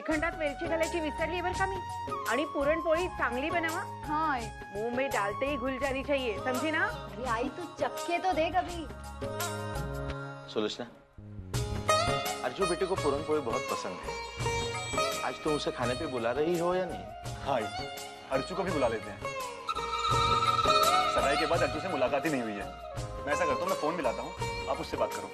श्रीखंडात वेलची घालायची विसरली बरं का मी. आणि पुरणपोळी चांगली बनवा. हाँ आई. मुंह में डालते ही घुल जानी चाहिए, समझी ना. अरे आई तू चक्के तो दे कभी. सुलोचना, अर्जु बेटे को पुरणपोळी बहुत पसंद है. आज तुम उसे खाने पे बुला रही हो या नहीं? हाँ, अर्जु को भी बुला लेते हैं. सगाई के बाद अर्जु से मुलाकात ही नहीं हुई है. मैं ऐसा करता हूँ, मैं फोन मिलाता हूँ, आप उससे बात करो.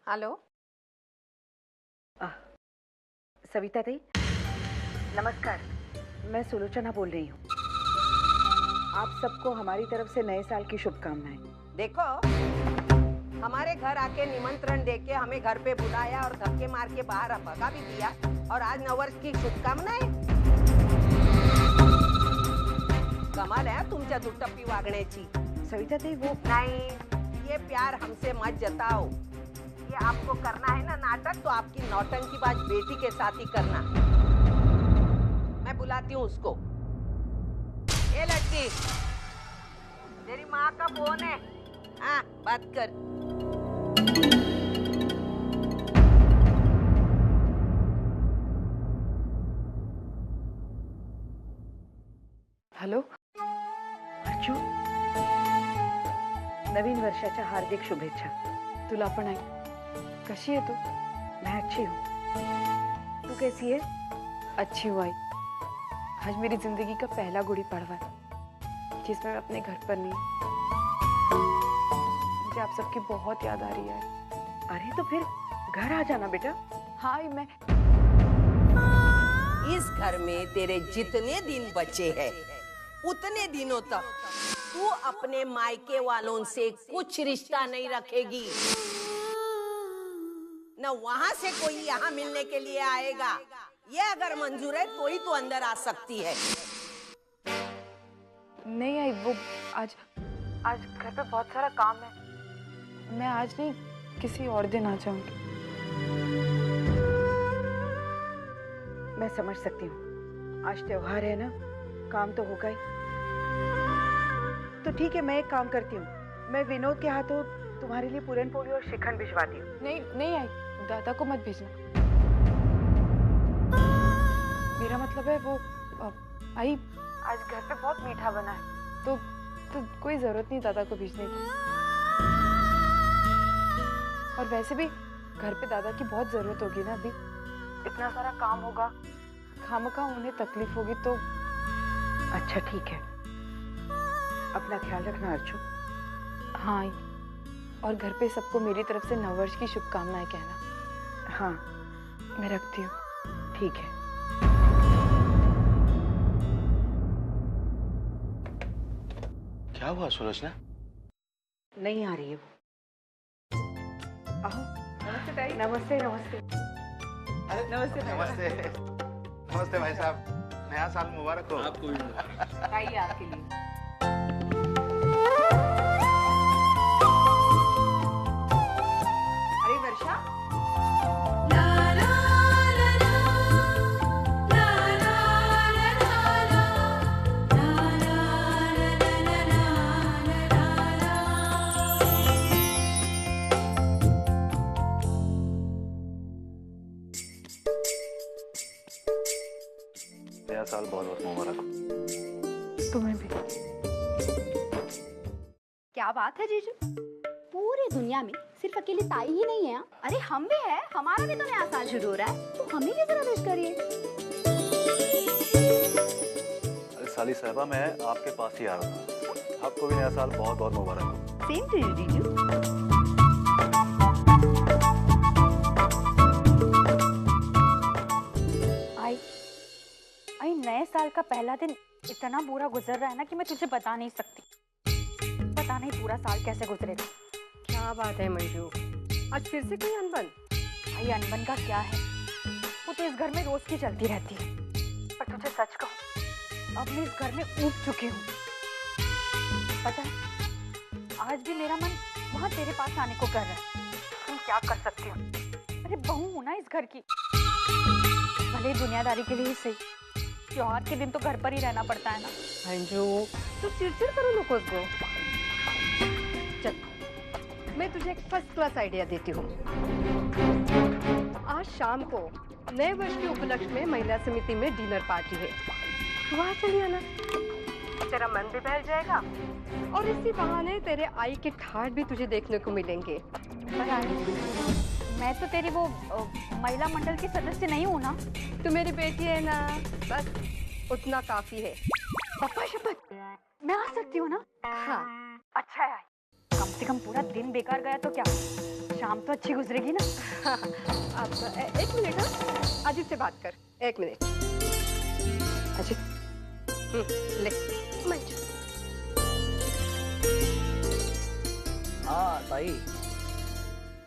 हेलो. सविता दी, नमस्कार. मैं सुलोचना बोल रही हूँ. आप सबको हमारी तरफ से नए साल की शुभकामनाएं. देखो, हमारे घर आके निमंत्रण देके हमें घर पे बुलाया और धक्के मार के बाहर भगा भी दिया, और आज नववर्ष की शुभकामनाएं. कमाल है तुमच्या दुटप्पी वागण्याची. सविता दी, वो नहीं, ये प्यार हमसे मत जताओ. ये आपको करना है ना नाटक, तो आपकी नौटंकीबाज बेटी के साथ ही करना. मैं बुलाती हूँ उसको. ये लड़की, तेरी माँ का फोन है. हाँ, बात कर. हॅलो अर्जु, नवीन वर्षाच्या हार्दिक शुभेच्छा. तुला पण आई. कशी है तू? मैं अच्छी हूँ. तू कैसी है? अच्छी हूँ आई. आज मेरी जिंदगी का पहला गुड़ी पड़वा है जिसमें मैं अपने घर पर नहीं. मुझे आप सबकी बहुत याद आ रही है. अरे तो फिर घर आ जाना बेटा. हाँ आई, मैं इस घर में तेरे जितने दिन बचे हैं, उतने दिनों तक तू अपने मायके वालों से कुछ रिश्ता नहीं रखेगी. न वहां से कोई यहाँ मिलने के लिए आएगा. ये अगर मंजूर है तो ही तू अंदर आ सकती है. नहीं आई, वो आज घर पे बहुत सारा काम है. मैं आज नहीं, किसी और दिन आ जाऊंगी. मैं समझ सकती हूँ, आज त्योहार है ना, काम तो होगा ही. तो ठीक है, मैं एक काम करती हूँ, मैं विनोद के हाथों तुम्हारे लिए पूरनपोली और श्रीखंड भिजवाती हूँ. नहीं नहीं आई, दादा को मत भेजना. मेरा मतलब है वो आई, आज घर पे बहुत मीठा बना है, तो कोई जरूरत नहीं दादा को भेजने की. और वैसे भी घर पे दादा की बहुत जरूरत होगी ना. अभी इतना सारा काम होगा, खामखा उन्हें तकलीफ होगी. तो अच्छा ठीक है, अपना ख्याल रखना अर्जु. हाँ आई, और घर पे सबको मेरी तरफ से नववर्ष की शुभकामनाएं कहना. हाँ मैं रखती हूँ. ठीक है. क्या हुआ सुलोचना? नहीं आ रही है वो. आओ. नमस्ते ताई. नमस्ते नमस्ते. अरे नमस्ते नमस्ते. नमस्ते भाई साहब, नया साल मुबारक हो. आपको भी. ताई आपके लिए. अरे वर्षा. नया साल बहुत बहुत मुबारक हो. तुम्हें भी. क्या बात है जीजू, पूरी दुनिया में सिर्फ अकेली ताई ही नहीं है. अरे हम भी है, हमारा भी तो नया साल शुरू हो रहा है, तो हमें भी जरा विश करिए. अरे साली साहबा, मैं आपके पास ही आ रहा था. आपको भी नया साल बहुत बहुत मुबारक हो. सेम टू यू जीजू. आई, नए साल का पहला दिन इतना बुरा गुजर रहा है ना कि मैं तुझे बता नहीं सकती. पता नहीं पूरा साल कैसे गुजरेगा. क्या बात है मंजू, आज फिर से कोई अनबन? भाई अनबन का क्या है, वो तो इस घर में रोज की चलती रहती है. पर तुझे सच कहूं, अब मैं इस घर में ऊब चुकी हूँ. पता है, आज भी मेरा मन वहाँ तेरे पास आने को कर रहा है. तुम क्या कर सकती हो? अरे बहू हूं ना इस घर की. भले ही दुनियादारी के लिए ही सही, त्योहार के दिन तो घर पर ही रहना पड़ता है ना। अंजू तू चिड़चिड़ करू नकोस गो। चल मैं तुझे एक फर्स्ट क्लास आइडिया देती हूँ। आज शाम को नए वर्ष के उपलक्ष्य में महिला समिति में डिनर पार्टी है, वहाँ चली आना, तेरा मन भी बहल जाएगा और इसी बहाने तेरे आई के ठाट भी तुझे देखने को मिलेंगे। पर आई, मैं तो तेरी वो महिला मंडल की सदस्य नहीं हूँ ना। तू मेरी बेटी है ना, बस उतना काफी है। पप्पा शपथ, मैं आ सकती हूँ ना? हाँ। अच्छा है, कम से कम पूरा दिन बेकार गया तो क्या, शाम तो अच्छी गुजरेगी ना। अब एक मिनट, हाँ अजीत से बात कर, एक मिनट। अजीत ले मंजू। हा ताई,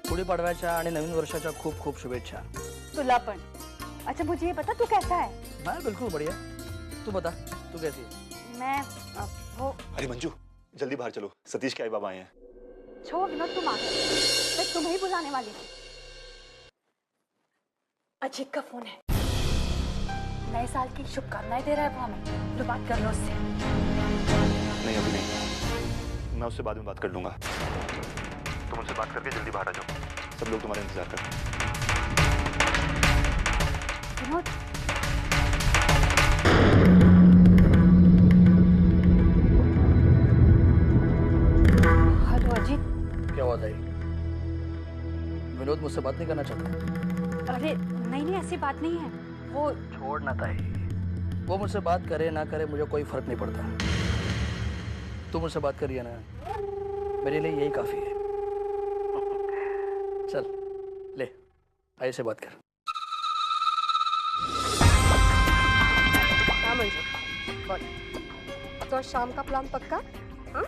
गुढीपाडव्याच्या आणि नवीन वर्षाच्या खूप खूप शुभेच्छा। तुला पण। अच्छा मुझे ये बता, तू कैसा है? मैं बिल्कुल बढ़िया। तू बता, तू कैसी है? मैं वो। अरे मंजू जल्दी बाहर चलो, सतीश के आई बाबा आए हैं। छो विनोद, तुम आ गए, मैं तुम्हें ही बुलाने वाली थी। अजीत का फोन है, नए साल की शुभकामनाएं दे रहा है वो हमें, तो बात कर लो उससे। नहीं अभी नहीं, मैं उससे बाद में बात कर लूंगा। तुम उनसे बात करके जल्दी बाहर आ जाओ, सब लोग तुम्हारा इंतजार कर रहे हैं। विनोद, हेलो अजीत। क्या हुआ ताई? विनोद मुझसे बात नहीं करना चाहता? अरे नहीं नहीं, ऐसी बात नहीं है, वो छोड़ना ताई, वो मुझसे बात करे ना करे मुझे कोई फर्क नहीं पड़ता। तू मुझसे बात करिए ना, मेरे लिए यही काफी है। चल ले, आई से बात कर। हाँ मंजू बोल, तो शाम का प्लान पक्का? हाँ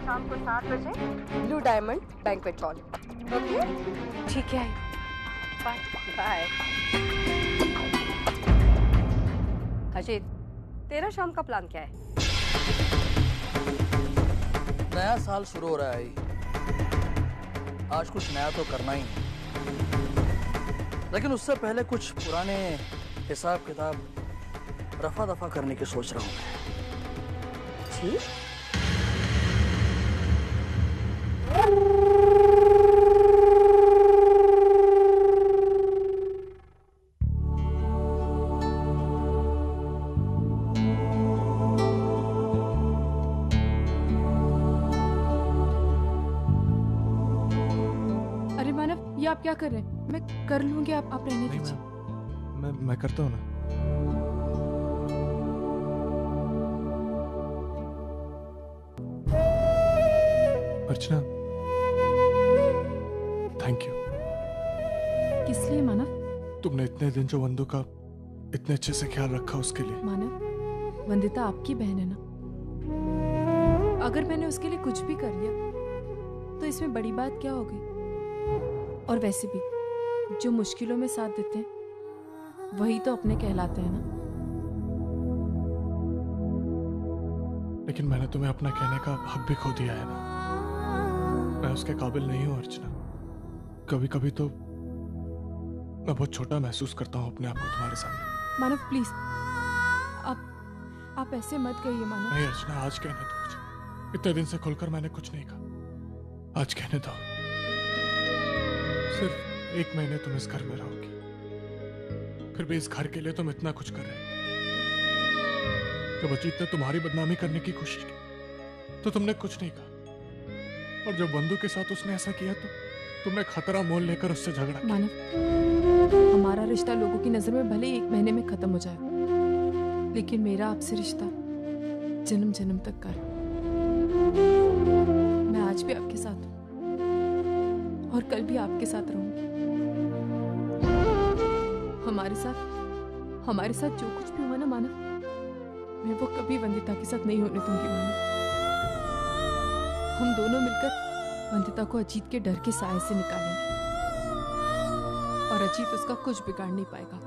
शाम को 7 बजे blue diamond banquet hall. Okay ठीक है, बाय बाय। अजीत तेरा शाम का प्लान क्या है? नया साल शुरू हो रहा है, आज कुछ नया तो करना ही है, लेकिन उससे पहले कुछ पुराने हिसाब किताब रफा दफा करने की सोच रहा हूँ मैं। जी ये आप क्या कर रहे हैं? मैं कर लूंगी, आप रहने दीजिए। मैं करता हूँ ना। अर्चना थैंक यू। किस लिए मानव? तुमने इतने दिन जो वंदू का इतने अच्छे से ख्याल रखा उसके लिए। मानव, वंदिता आपकी बहन है ना, अगर मैंने उसके लिए कुछ भी कर लिया तो इसमें बड़ी बात क्या हो गई? और वैसे भी जो मुश्किलों में साथ देते हैं वही तो अपने कहलाते हैं ना। लेकिन मैंने तुम्हें अपना कहने का हक भी खो दिया है ना। मैं उसके काबिल नहीं हूँ अर्चना। कभी कभी तो मैं बहुत छोटा महसूस करता हूँ अपने आप को तुम्हारे सामने। मानव प्लीज, आप ऐसे मत कहिए मानव। नहीं अर्चना, आज कहने दो मुझे। इतने दिन से खुलकर मैंने कुछ नहीं कहा, आज कहने दो। सिर्फ 1 महीने तुम इस घर में रहोगी, फिर भी इस घर के लिए तुम इतना कुछ कर रहे हो। जब अजीत ने तुम्हारी बदनामी करने की कोशिश की तो तुमने कुछ नहीं कहा, और जब बंधु के साथ उसने ऐसा किया तो तुमने खतरा मोल लेकर उससे झगड़ा किया। मानव, हमारा रिश्ता लोगों की नजर में भले 1 महीने में खत्म हो जाए, लेकिन मेरा आपसे रिश्ता जन्म जन्म तक का है। मैं आज भी आपके साथ हूँ और कल भी आपके साथ रहूंगी। हमारे साथ जो कुछ भी हुआ ना मानव, मैं वो कभी वंदिता के साथ नहीं होने दूंगी मानव। हम दोनों मिलकर वंदिता को अजीत के डर के साए से निकालेंगे और अजीत उसका कुछ बिगाड़ नहीं पाएगा।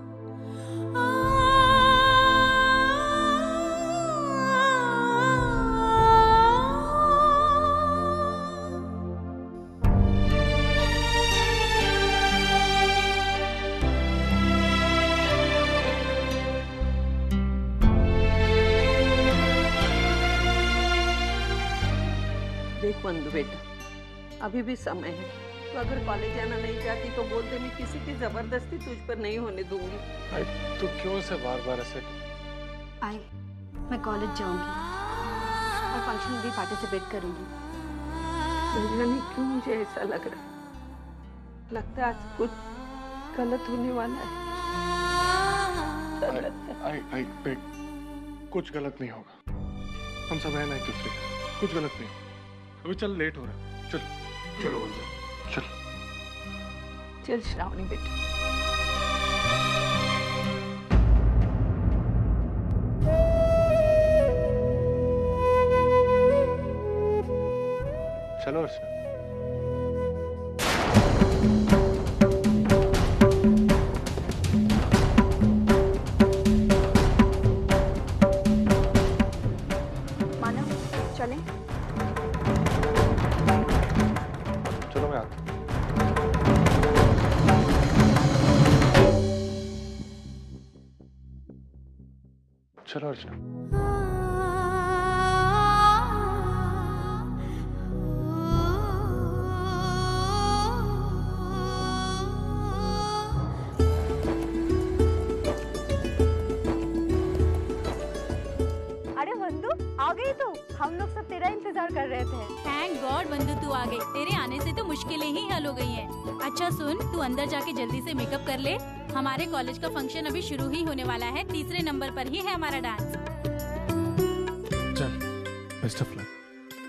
बंधु बेटा, अभी भी समय है। तो अगर कॉलेज जाना नहीं चाहती तो बोल दे, मैं किसी की जबरदस्ती तुझ पर नहीं होने दूंगी। तो क्यों से बार बार ऐसे? आई, मैं कॉलेज जाऊंगी और फंक्शन में भी पार्टिसिपेट करूंगी। न जाने क्यों मुझे ऐसा लग रहा है, लगता है आज कुछ गलत होने वाला है। कुछ गलत नहीं होगा, हम सब हैं ना एक दूसरे के, कुछ गलत नहीं होगा। अभी चल, लेट हो रहा है, चल चलो बंधु, चल चल श्रावणी बेटा। चलो अर्चना। मानव, चलें? चलो मैं आता हूँ। चलो अर्चना। अरे बंधु, आ गई तू? हम लोग सब तेरा इंतजार कर रहे थे। थैंक गॉड बंधु तू आ गई। तेरे आने से तो मुश्किलें ही हल हो गई हैं। अच्छा सुन, तू अंदर जाके जल्दी से मेकअप कर ले। हमारे कॉलेज का फंक्शन अभी शुरू ही होने वाला है। तीसरे नंबर पर ही है हमारा डांस। चल, बेस्ट ऑफ लक।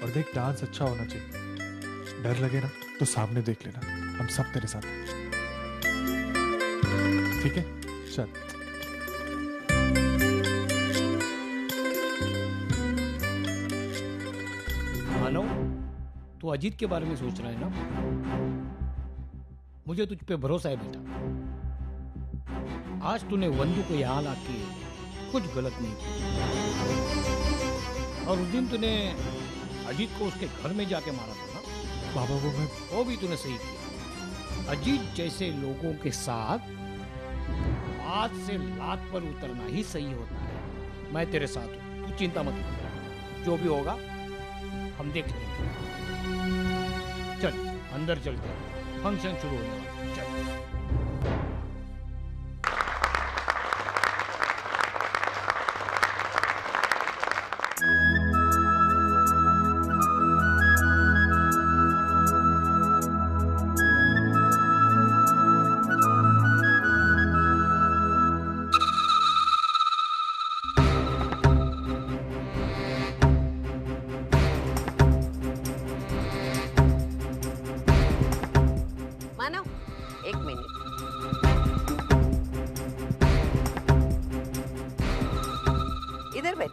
और देख, डांस अच्छा होना चाहिए। डर लगे ना तो सामने देख लेना, हम सब तेरे साथ हैं। ठीक है, चल। मानो, तू अजीत के बारे में सोच रहा है ना? मुझे तुझ पे भरोसा है बेटा। आज तूने वंदू को यहाँ लाके कुछ गलत नहीं किया, और उस दिन तूने अजीत को उसके घर में जाके मारा था ना बाबा, वो भी तूने सही किया। अजीत जैसे लोगों के साथ हाथ से लात पर उतरना ही सही होता है। मैं तेरे साथ हूँ, तू चिंता मत कर। जो भी होगा हम देख लेंगे। चल अंदर चलते हैं, फंक्शन शुरू होने वाला है। चल। एक मिनट, इधर बैठ।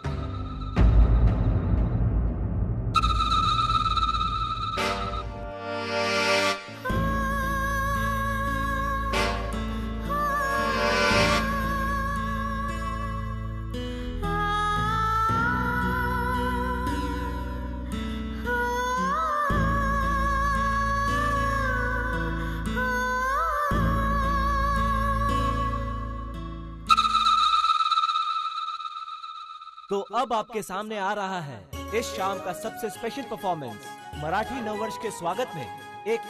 तो अब आपके सामने आ रहा है इस शाम का सबसे स्पेशल परफॉर्मेंस। मराठी नववर्ष के स्वागत में एक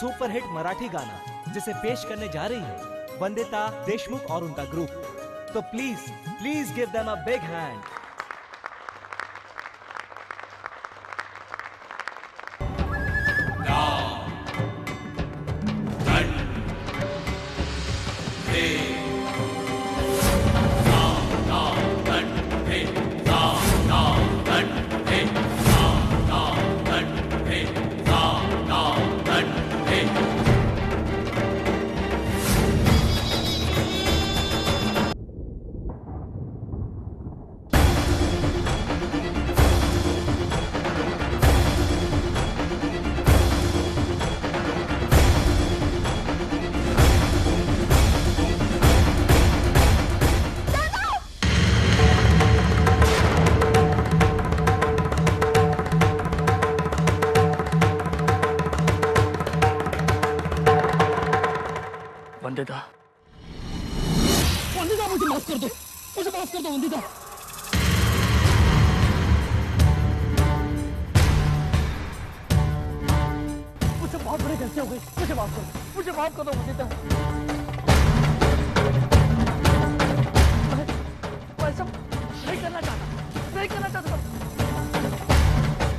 सुपरहिट मराठी गाना जिसे पेश करने जा रही है वंदिता देशमुख और उनका ग्रुप। तो please give them a big hand. Vandita, मुझे माफ कर दो, वंदिता। बहुत बड़ी गलती हो गई, मुझे माफ कर दो, मुझे माफ कर दो वंदिता। मैं सब नहीं करना चाहता,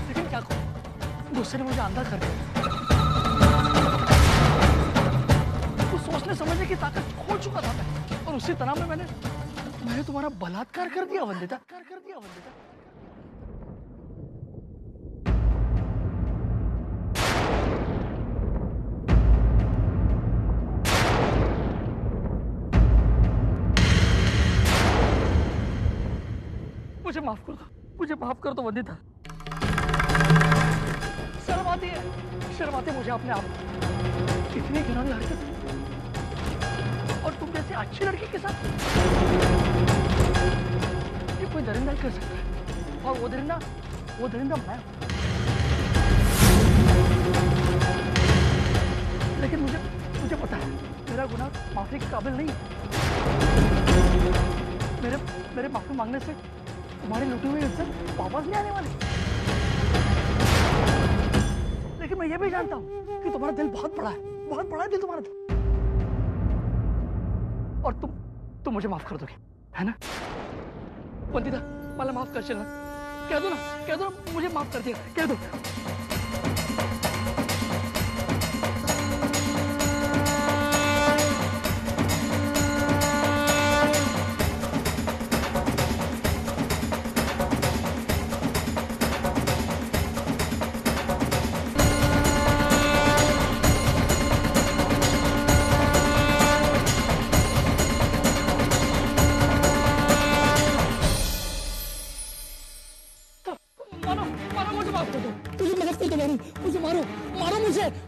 लेकिन क्या करूं, गुस्से ने मुझे अंधा कर दिया। कुछ सोचने समझने की ताकत खो चुका था मैं, और उसी तरह में मैंने तुम्हारा बलात्कार कर दिया वंदिता। मुझे माफ कर दो वंदिता। शर्म आती है मुझे अपने आप। इतनी घिनौनी हरकत, और तुम जैसे अच्छी लड़की के साथ, ये कोई दरिंदा ही कर सकता है, और वो दरिंदा मैं। लेकिन मुझे पता है मेरा गुनाह माफी के काबिल नहीं है। मेरे माफी मांगने से तुम्हारी लुटी हुई इज्जत वापस नहीं आने वाली। लेकिन मैं ये भी जानता हूँ कि तुम्हारा दिल बहुत बड़ा है दिल तुम्हारा दिल। और तुम मुझे माफ कर दोगे, है ना वंदिता? मला माफ कर चलना, कह दो ना मुझे माफ कर दिया, कह दो।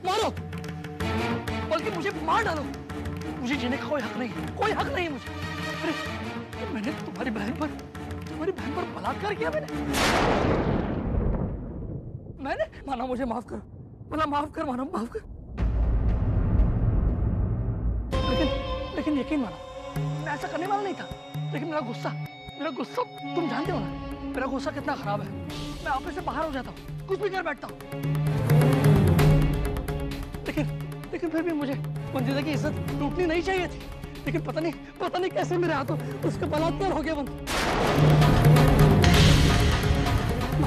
मारो, बल्कि मुझे मार डालो। मुझे जीने का कोई हक नहीं है मुझे। अरे मैंने तुम्हारी बहन पर बलात्कार किया मैंने। मानो मुझे माफ कर, माफ कर मानो, माफ कर। लेकिन यकीन मानो मैं ऐसा करने वाला नहीं था। लेकिन मेरा गुस्सा तुम जानते हो ना, मेरा गुस्सा कितना खराब है। मैं आप से बाहर हो जाता हूँ, कुछ भी कर बैठता हूँ। लेकिन फिर भी मुझे वंदिता की इज्जत टूटनी नहीं चाहिए थी। लेकिन पता नहीं कैसे मेरे हाथों उसका बलात्कार हो गया।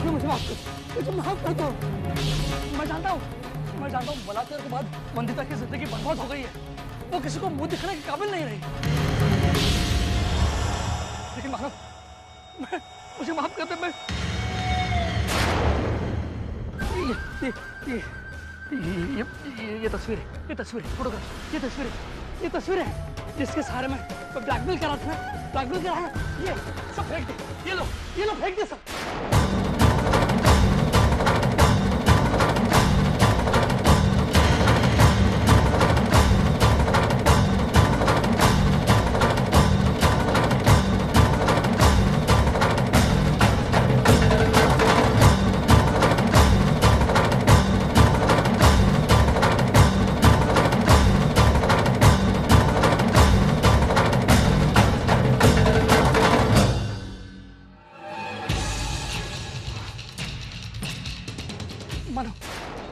मुझे माफ कर दो। मैं जानता हूँ बलात्कार के बाद वंदिता की जिंदगी बर्बाद हो गई है। वो किसी को मुंह दिखाने के काबिल नहीं रही। लेकिन मानव, मुझे माफ कर दे। ये तस्वीर फोटोग्राफ, ये तस्वीर है जिसके सहारे में ब्लैकमेल करा था। ये सब फेंक दे, ये लो फेंक दे सब।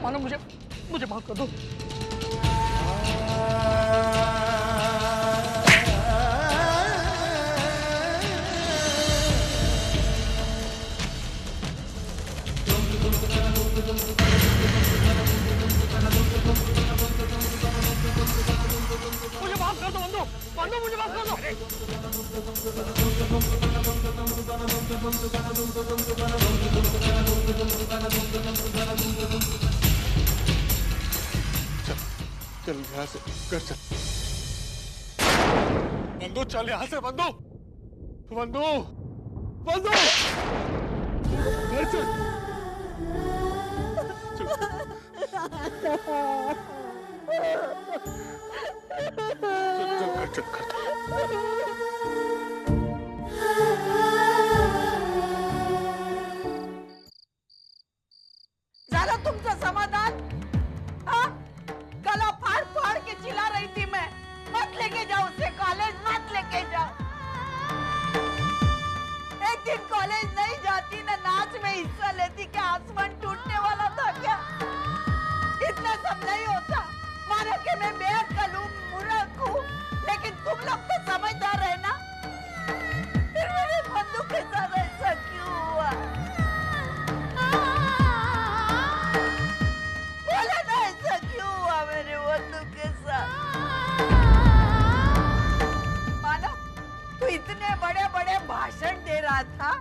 मानो मुझे माफ कर दो। मुझे माफ कर दो बंदो, मुझे माफ कर दो। चल यहाँ से, घर चल बंदो, चल यहाँ से बंदो, घर चल। ज़्यादा तुमसे समाधान? हाँ? गला फाड़ फाड़ के चिल्ला रही थी मैं, मत लेके जाओ उसे कॉलेज, मत लेके जाओ। एक दिन कॉलेज नहीं जाती ना नाच में हिस्सा लेती, क्या आसमान टूटने वाला था क्या? इतना सब नहीं होता। मानो कि मैं बेअक्ल हूँ, मूर्ख हूँ, लेकिन तुम लोग तो समझदार है ना। फिर मेरे बंधु के साथ ऐसा क्यों हुआ? बोला ना ऐसा क्यों हुआ मेरे बंधु के साथ? मानो तू इतने बड़े बड़े भाषण दे रहा था,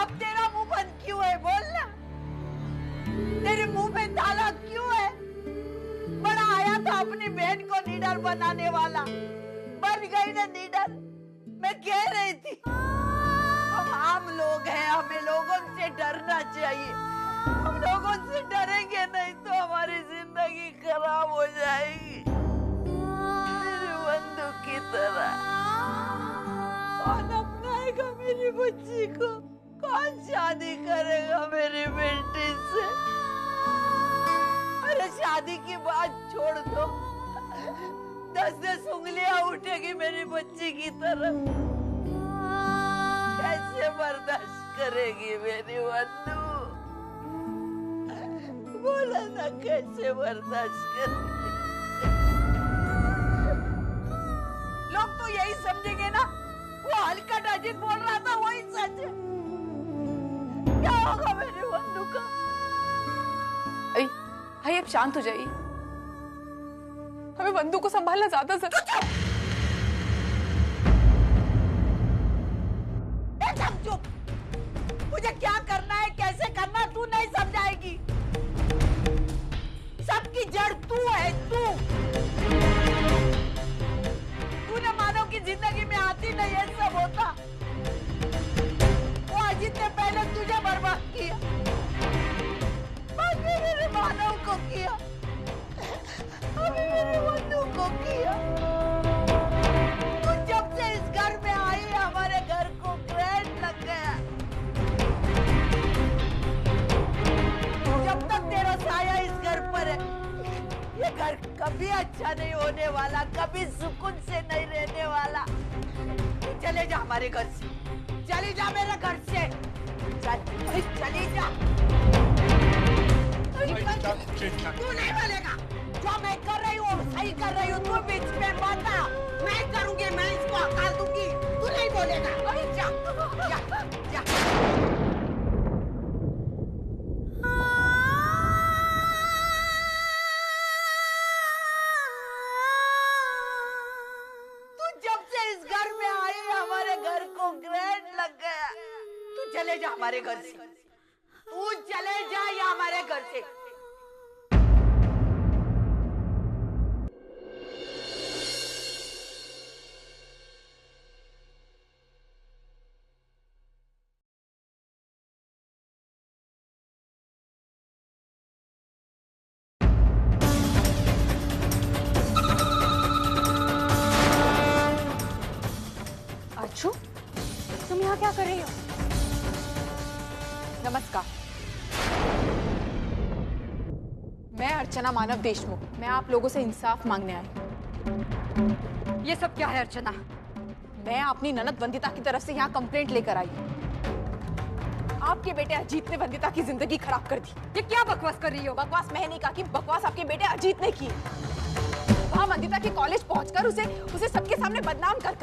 अब तेरा मुंह बंद क्यों है? बोलना, तेरे मुंह में ताला क्यों है? बड़ा आया था अपनी बहन को लीडर बनाने वाला, बन गई ना लीडर। मैं कह रही थी हम आम लोग हैं, हमें लोगों से डरना चाहिए। हम लोगों से डरेंगे नहीं तो हमारी जिंदगी खराब हो जाएगी। मेरे बंधु की तरह कौन अपनाएगा मेरी बच्ची को? कौन शादी करेगा मेरी बेटी से? अरे शादी की बात छोड़ दो, 10-10 उंगलियां उठेगी मेरी बच्ची की तरफ। कैसे बर्दाश्त करेगी मेरी बंधु? बोला ना, कैसे बर्दाश्त करेगी? लोग तो यही समझेंगे ना, वो हल्का अजीत बोल रहा था वही सच है। क्या होगा मेरे बंधु का? भाई अब शांत हो जाइए, हमें बंधु को संभालना ज्यादा जरूरी। एकदम चुप। मुझे क्या करना है, कैसे करना, तू नहीं समझाएगी। सबकी जड़ तू है, तूने मानव की जिंदगी में आती नहीं है सब होता। वो अजीत ने पहले तुझे बर्बाद किया, बाद में मेरे मानव को किया, अभी मेरे बंधु को किया। तू जब से इस घर में आई हमारे घर को करंट लग गया। जब तक तेरा साया इस घर पर है, ये घर कभी अच्छा नहीं होने वाला, कभी सुकून से नहीं रहने वाला। चले जा हमारे घर से, चली जा मेरे घर से, चली जा। तू नहीं बोलेगा, जो मैं कर रही हूँ सही कर रही हूँ, तू बीच में बता। मैं करूँगी, मैं इसको हकाल दूंगी, तू नहीं बोलेगा। जा, जा, जा। तू जब से इस घर में आई हमारे घर को करंट लग गया। तू चले जा हमारे घर से, तू चले जा या हमारे घर से। अर्चू, तुम यहाँ क्या कर रही हो? नमस्कार, मैं अर्चना मानव देशमुख। मैं आप लोगों से इंसाफ मांगने आई हूँ। ये सब क्या है अर्चना? मैं अपनी ननद वंदिता की तरफ से यहाँ कंप्लेंट लेकर आई हूँ। आपके बेटे अजीत ने वंदिता की जिंदगी खराब कर दी। ये क्या बकवास कर रही हो? बकवास मैं नहीं कहा कि बकवास आपके बेटे अजीत ने की। वहाँ वंदिता के कॉलेज पहुंचकर उसे सबके सामने बदनाम कर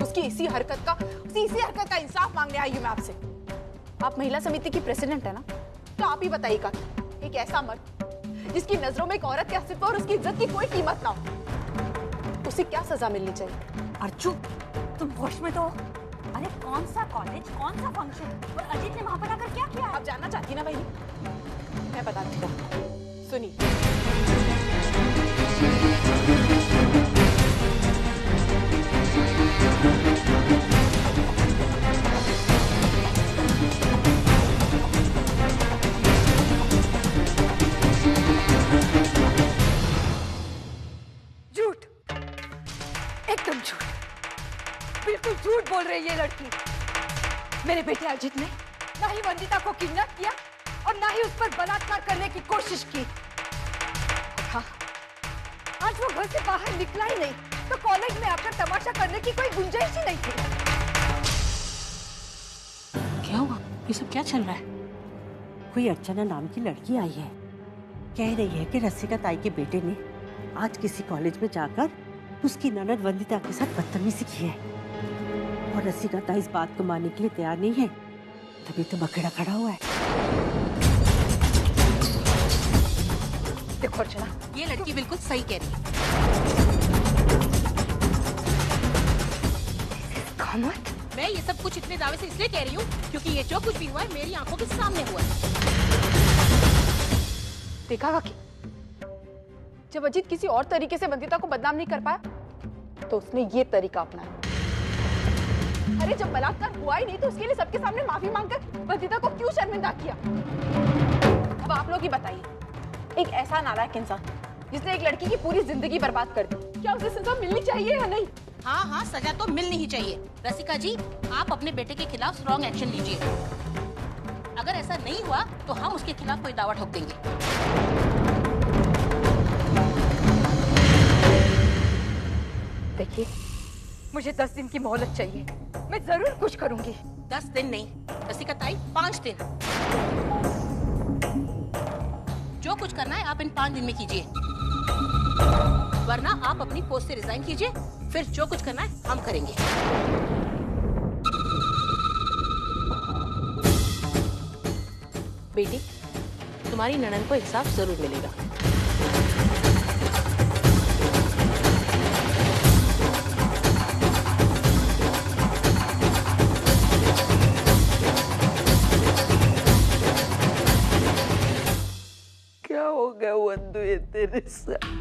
उसकी इसी हरकत का इंसाफ मांगने आई हूँ मैं आपसे। आप महिला समिति की प्रेसिडेंट है ना, तो आप ही बताइएगा, एक ऐसा मर्द जिसकी नजरों में एक औरत के अस्तित्व और उसकी इज्जत की कोई कीमत ना हो, उसे क्या सजा मिलनी चाहिए? अर्चू, तुम होश में तो हो? अरे कौन सा कॉलेज, कौन सा फंक्शन, और अजीत ने वहां पर आकर क्या किया? आप जानना चाहती ना बहनी? मैं बताती हूँ, सुनिए। झूठ, एकदम झूठ, बिल्कुल झूठ बोल रही है ये लड़की। मेरे बेटे अजीत ने ना ही वंदिता को किडनैप किया और ना ही उस पर बलात्कार करने की कोशिश की। हाँ, आज वो घर से बाहर निकला ही नहीं तो कॉलेज में आकर तमाशा करने की कोई गुंजाइश ही नहीं थी। क्या हुआ? ये सब क्या चल रहा है? कोई अर्चना नाम की लड़की आई है, कह रही है कि रसिका ताई के बेटे ने आज किसी कॉलेज में जाकर उसकी ननद वंदिता के साथ बदतमीजी की है और रसिका ताई इस बात को मानने के लिए तैयार नहीं है, तभी तो बखेड़ा खड़ा हुआ है। देखो अर्चना, ये लड़की बिल्कुल सही कह रही है। मैं ये सब कुछ इतने दावे से इसलिए कह रही हूँ क्योंकि ये जो कुछ भी हुआ है मेरी आंखों के सामने हुआ है। देखा काकी, जब अजीत किसी और तरीके से वंदिता को बदनाम नहीं कर पाया तो उसने ये तरीका अपनाया। अरे जब बलात्कार हुआ ही नहीं तो उसके लिए सबके सामने माफी मांगकर वंदिता को क्यों शर्मिंदा किया? अब आप लोग ही बताइए, एक ऐसा नालायक इंसान जिसने एक लड़की की पूरी जिंदगी बर्बाद कर दी, क्या उसे सजा मिलनी चाहिए या नहीं? हाँ हाँ, सजा तो मिलनी ही चाहिए। रसिका जी, आप अपने बेटे के खिलाफ स्ट्रॉन्ग एक्शन लीजिए। अगर ऐसा नहीं हुआ तो हम उसके खिलाफ कोई दावा ठोक देंगे। देखिए, मुझे 10 दिन की मोहलत चाहिए, मैं जरूर कुछ करूंगी। 10 दिन नहीं रसिका ताई, 5 दिन। जो कुछ करना है आप इन 5 दिन में कीजिए, वरना आप अपनी पोस्ट से रिजाइन कीजिए, फिर जो कुछ करना है हम करेंगे। बेटी, तुम्हारी ननद को इंसाफ जरूर मिलेगा। क्या हो गया वंदु ये तेरे साथ?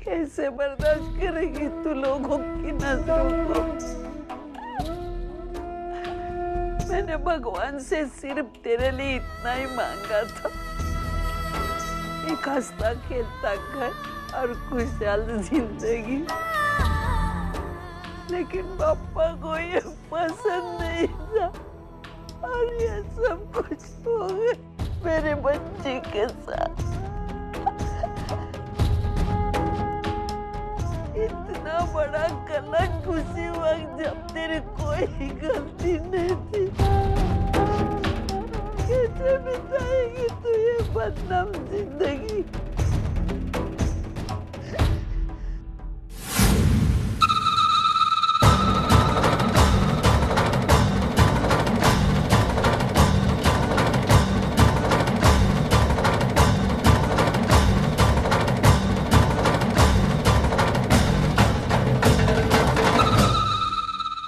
कैसे बर्दाश्त करेगी तू लोगों की नजरों को? मैंने भगवान से सिर्फ तेरे लिए इतना ही मांगा था, एक हंसता खेलता घर और खुशहाल जिंदगी, लेकिन पापा को ये पसंद नहीं था और ये सब कुछ हो गया मेरे बच्चे के साथ। इतना बड़ा कलंक उसी वक्त जब तेरी कोई गलती नहीं थी। कैसे बिताएगी तू ये बदनाम जिंदगी?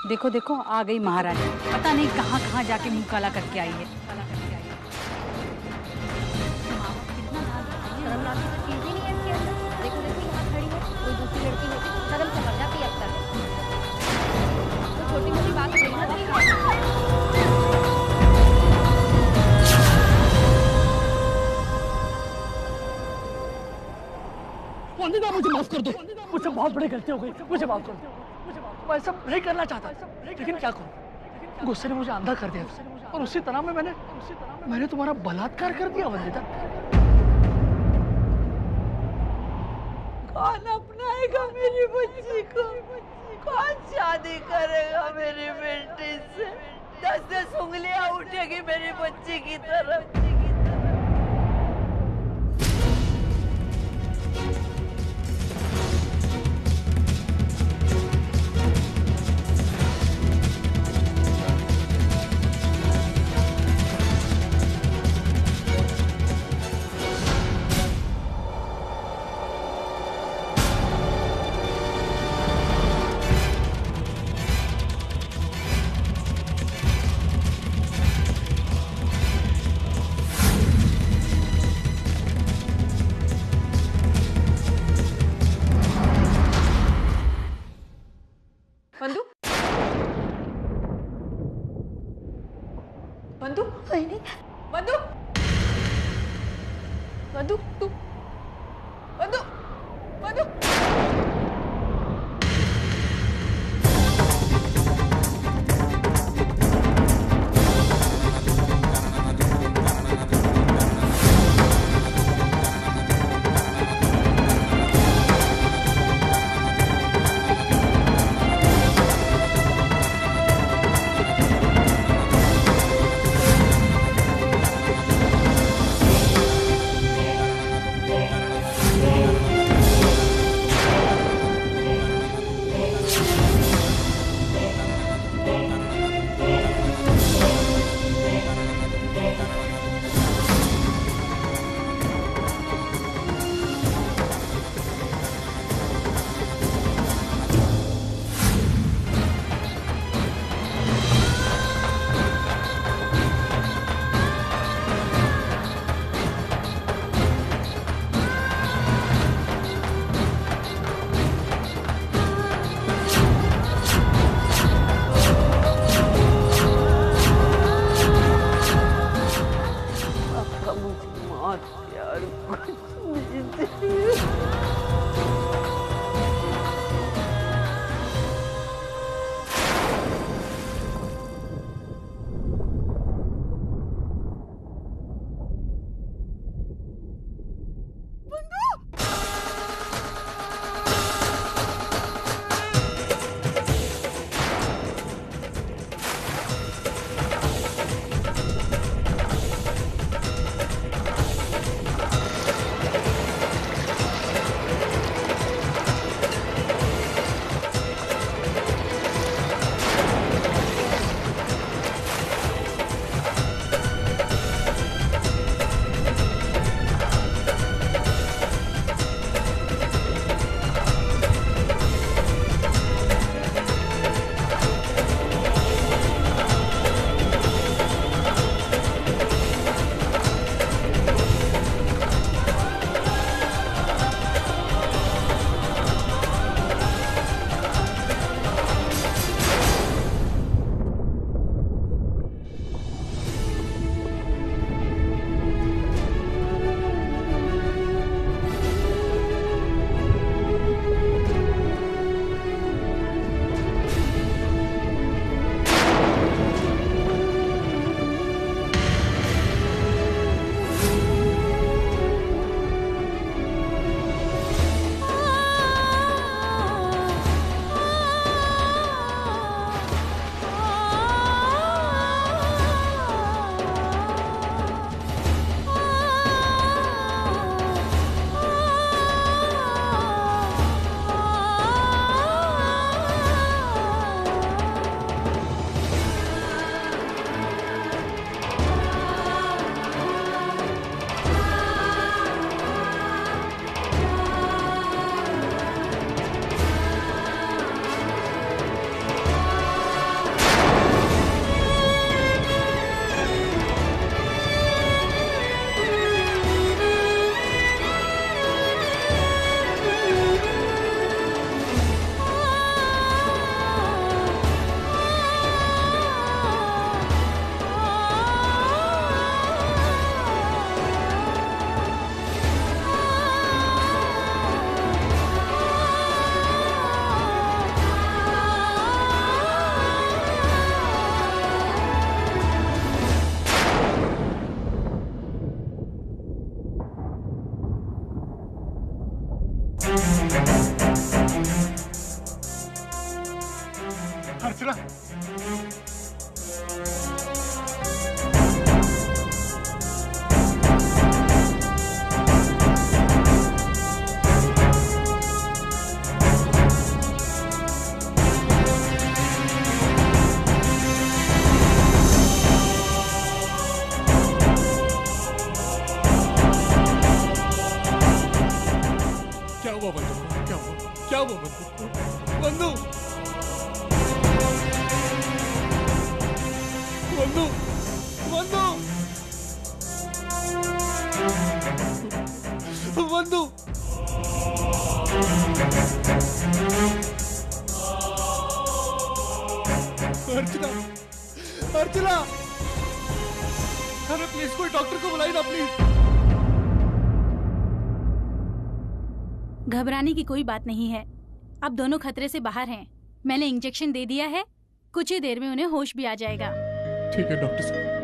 देखो देखो, आ गई महारानी। पता नहीं कहाँ कहाँ जाके मुंह काला करके आई है। देखो देखो, यहाँ खड़ी है कोई दूसरी लड़की है, शर्म से मर जाती है अब तक। तो छोटी मोटी बात नहीं वंदिता, मुझे माफ कर दो, मुझसे बहुत बड़ी गलती हो गई, मुझे माफ कर दो। मैं सब नहीं करना चाहता, लेकिन क्या करूं, गुस्से ने मुझे अंधा कर दिया और उसी तरह में मैंने तुम्हारा बलात्कार कर दिया। वंदिता, कौन अपनाएगा मेरी बच्ची को? कौन शादी करेगा मेरी बेटी से? 10 उंगलियां उठेगी मेरी बच्ची की तरफ। वंदु, वंदु, वंदु, वंदु, तू, वंदु, वंदु। अर्चना, क्या हुआ बंधु? क्या हुआ? क्या हुआ बंधु? बंधु, बंधु, बंधु, बंधु। अर्चना, अर्चना, अरे प्लीज कोई डॉक्टर को बुलाइए ना प्लीज। घबराने की कोई बात नहीं है, अब दोनों खतरे से बाहर हैं। मैंने इंजेक्शन दे दिया है, कुछ ही देर में उन्हें होश भी आ जाएगा। ठीक है डॉक्टर साहब।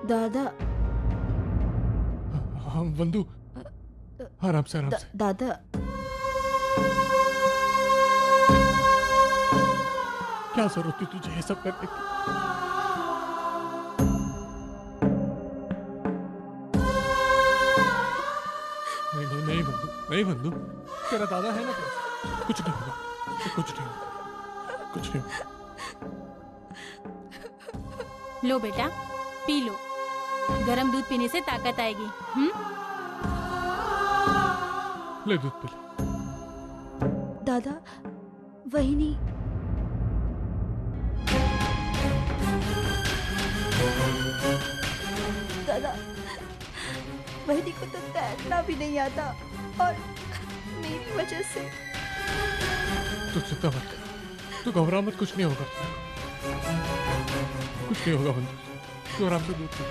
दादा। हाँ बंधु, आराम से, आराम से। दादा, क्या जरूरत थी तुझे ये सब करने की? नहीं नहीं नहीं बंधु, नहीं बंधु, तेरा दादा है ना पास, कुछ नहीं होगा, कुछ नहीं होगा, कुछ नहीं होगा। लो बेटा, पी लो, गरम दूध पीने से ताकत आएगी। ले दूध पी ले। दादा, वही नहीं। दादा, वही को तो तैरना भी नहीं आता और मेरी वजह से। तू चिंता मत कर, तू घबरा मत, कुछ नहीं होगा, कुछ नहीं होगा बंधु, तू आराम से दूध पी।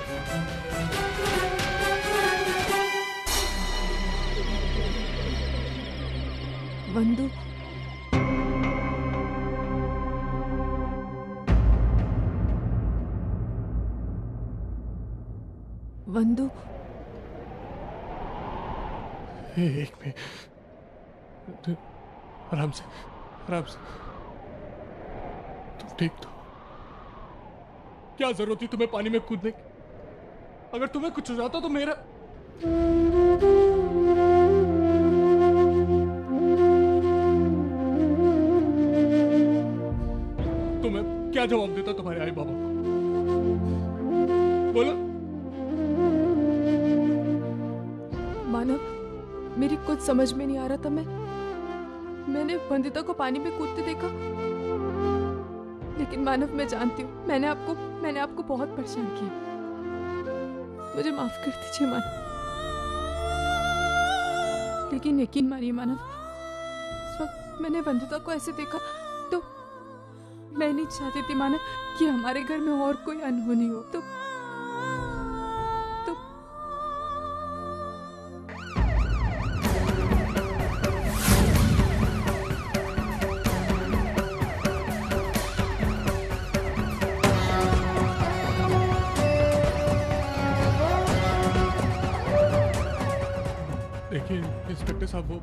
बंधु, बंधु, एक मिनट, आराम से, आराम से। तुम ठीक तो? क्या जरूरत थी तुम्हें पानी में कूदने की? अगर तुम्हें कुछ हो जाता तो मेरा तुम्हें क्या जवाब देता तुम्हारे आई बाबा को? बोलो। मानव, मेरी कुछ समझ में नहीं आ रहा था। मैंने वंदिता को पानी में कूदते देखा, लेकिन मानव मैं जानती हूँ मैंने आपको बहुत परेशान किया। मुझे माफ कर दीजिए मानव, लेकिन यकीन मानिए मानव, इस वक्त मैंने वंदिता को ऐसे देखा तो मैं नहीं चाहती थी मानव कि हमारे घर में और कोई अनहोनी हो। तो देखिए इंस्पेक्टर साहब, वो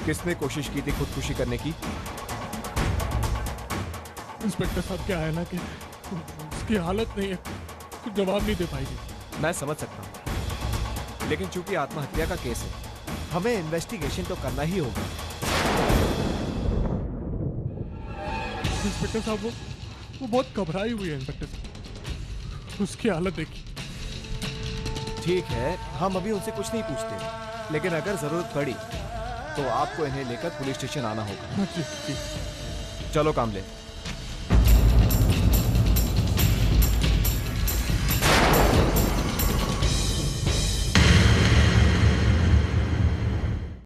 किसने कोशिश की थी खुदकुशी करने की? इंस्पेक्टर साहब क्या है ना कि उसकी हालत नहीं है, कुछ जवाब नहीं दे पाएगी। मैं समझ सकता हूँ, लेकिन चूंकि आत्महत्या का केस है, हमें इन्वेस्टिगेशन तो करना ही होगा। इंस्पेक्टर साहब, वो बहुत घबराई हुई है इंस्पेक्टर साहब, उसकी हालत देखिए। ठीक है, हम अभी उनसे कुछ नहीं पूछते, लेकिन अगर जरूरत पड़ी तो आपको इन्हें लेकर पुलिस स्टेशन आना होगा। जी, जी। चलो कामले।